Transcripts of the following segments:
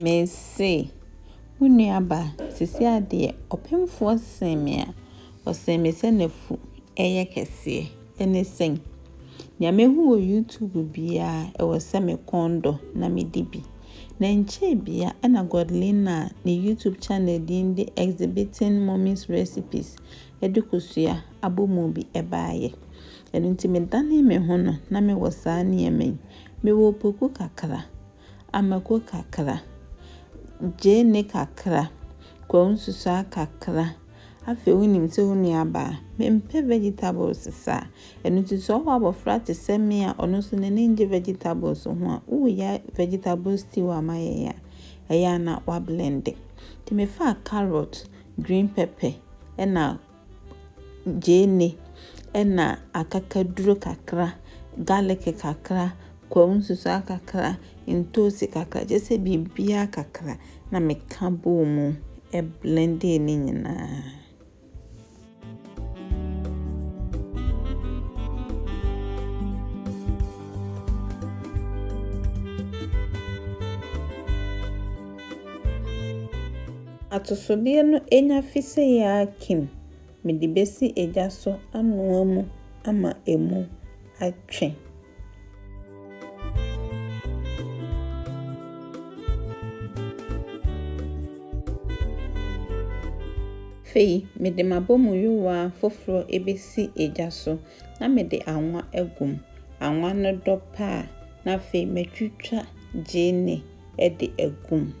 Messi, Munyaba, Sisia de Opemfo Semia, or Semisenefu, Kese, anything. Yamehu YouTube bia, was semi condo, Nami Dibi. Nanche bia, and a godlina, the YouTube channel din the exhibiting mommy's recipes, Edukusia, Abu Mubi ebaye. And intimidani me hono, Nami was sani me, me wo poku kakra, amako kakra. Jene kakra, kwa unsusa kakra. Afe unim se unuaba, mempe vegetables sa. Enu ti so wa bofra te seme a ono so ne nje vegetables ho a wo ya vegetables stew amaye ya. Eya na wa blend. Ti me fa carrot, green pepper, ena jene, ena akakaduro kakra, garlic kakra, kwa unsusa kakra, intosi kakra, jese bibia kakra na meka bomu e blend ni nyina. Atosodie no enya fise ya kim mede besi eja so anoa mu ama emu atwe. Fei mede mabomu yuwa foforo ebesi eja so na mede anwa egum. Anwa no dopa na fei metwitwa jene ede egum.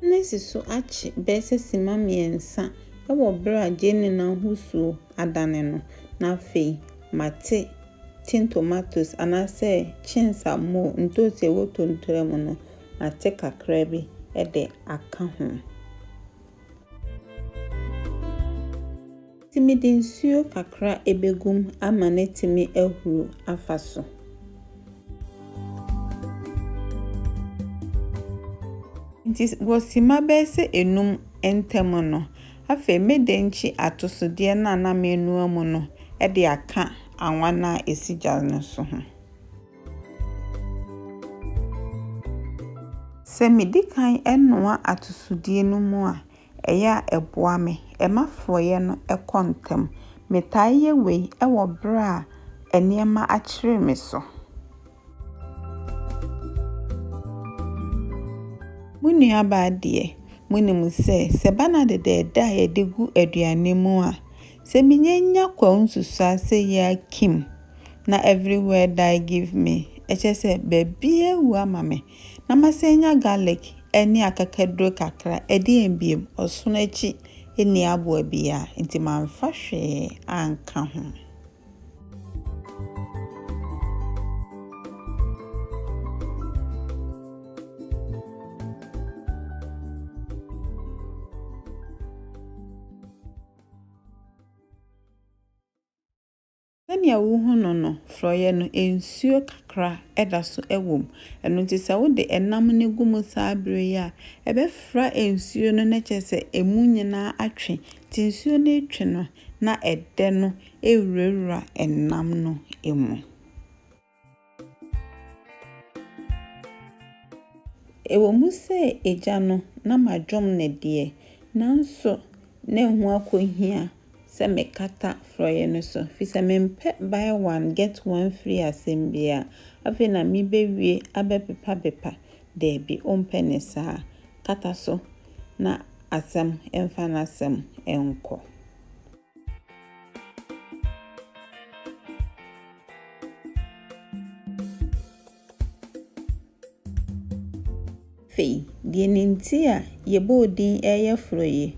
Nesi so achi bese sima miensa ewo bra jene na husu adane no na fei mate tin tomatoes anase chinsa mo ntosi ewo tontre mo no mate kakra bi ede aka ho. Timi dinsuo kakra ebegum ama ne timi ehuru afaso. Nti wosima bese enum entemo no afa medenchi atosodie na menu amu no ede aka anwana esija no so ho. Se medikan enwa atosodie no mu a eya eboa me emafoye no ekontem metaye we ewo bra eniema akire me so. Munyaba de munim se bana de da ye degu aduane mu a se minyanya kwa unsusa se ya kim na everywhere that give me se bebie wu amame na masenya garlic eni akakadro kakra edi embiem osono echi eni abo bia nti manfa hwe anka ho. Senya wo hono no froye no ensuo kakra edaso ewom eno nti se wo de enam ne gumu sabre ya ebe fra ensuo no na chese emu nyina atwe ti ensuo no etwe no na ede no ewurewura enam no emu. Ewo mu se eja no na madwom ne de nanso ne ho akohia se mekata froye no so fisa mempe buy one get one free asembia afi na mi bewie abepepa de bi ompene sa kata so na asem emfa na asem enko. Fei die nintia yebo din eye froye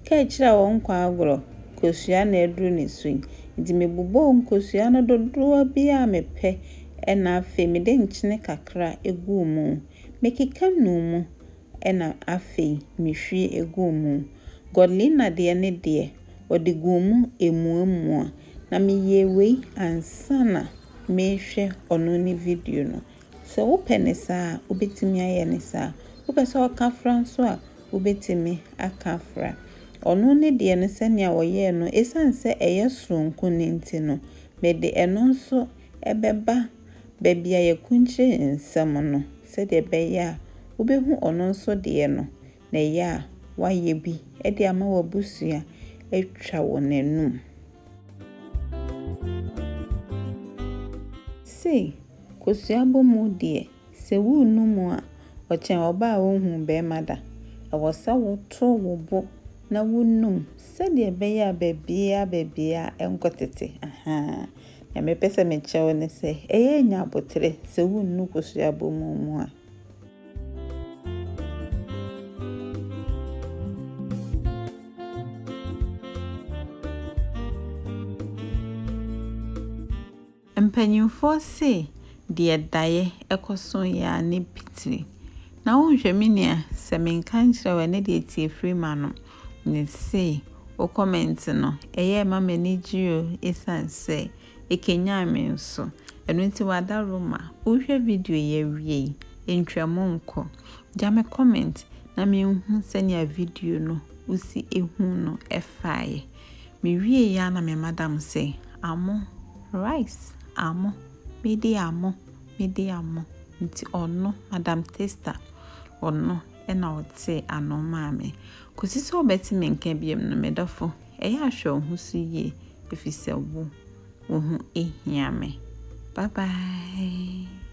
ka kira won kwa agro kosua na edru ne swing nti mebubo nkosua no dodoa bia mepe ena afi mede nchine kakra egu mu mekeka numu ena afi mehwie egu mu godlina de ne de odigu mu emu na meyewei ansana mehwe ono ni video no se wo penesa obetimi aye ne sa wo pese o ka franso a obetimi aka fra. Ono ne de ne senia woye no esanse eye sonko ne nti no mede eno nso ebeba baabi a yekunche nsam no se de bɛyɛ a wobehu ono nso de no na yɛ a wayɛ bi de ama wabusua atwa wo n'anum. Sei kosua bomu de se wo numu a ɔkyɛn ɔba a wohu bɛma da ɛwɔ sɛ woto wo bo na wonum se de bɛyɛ a baabia enkotete ya mepɛ me kyɛw ne se ɛyɛ nya abotre se wo nu kosua bomu mu a. Mpanyimfo se de daye ekoso ya ne pitiri na wonhwɛ me nua se menka nkyerɛ we ne de tie free ma no ne se o comment no ɛyɛ ma mani gio esanse ekenya me nso eno nti wada roma wohwɛ video ye wie entwamo nko ja me comment na me hu se ne video no usi ehu no efaye me wie ya na me madam se amo rice amo mede amo nti ono madam tester ono na ote ano maame kosi so obeti me nka biem no medofo eya ahwe ho so yie efise wo hu ehia me. Bye bye.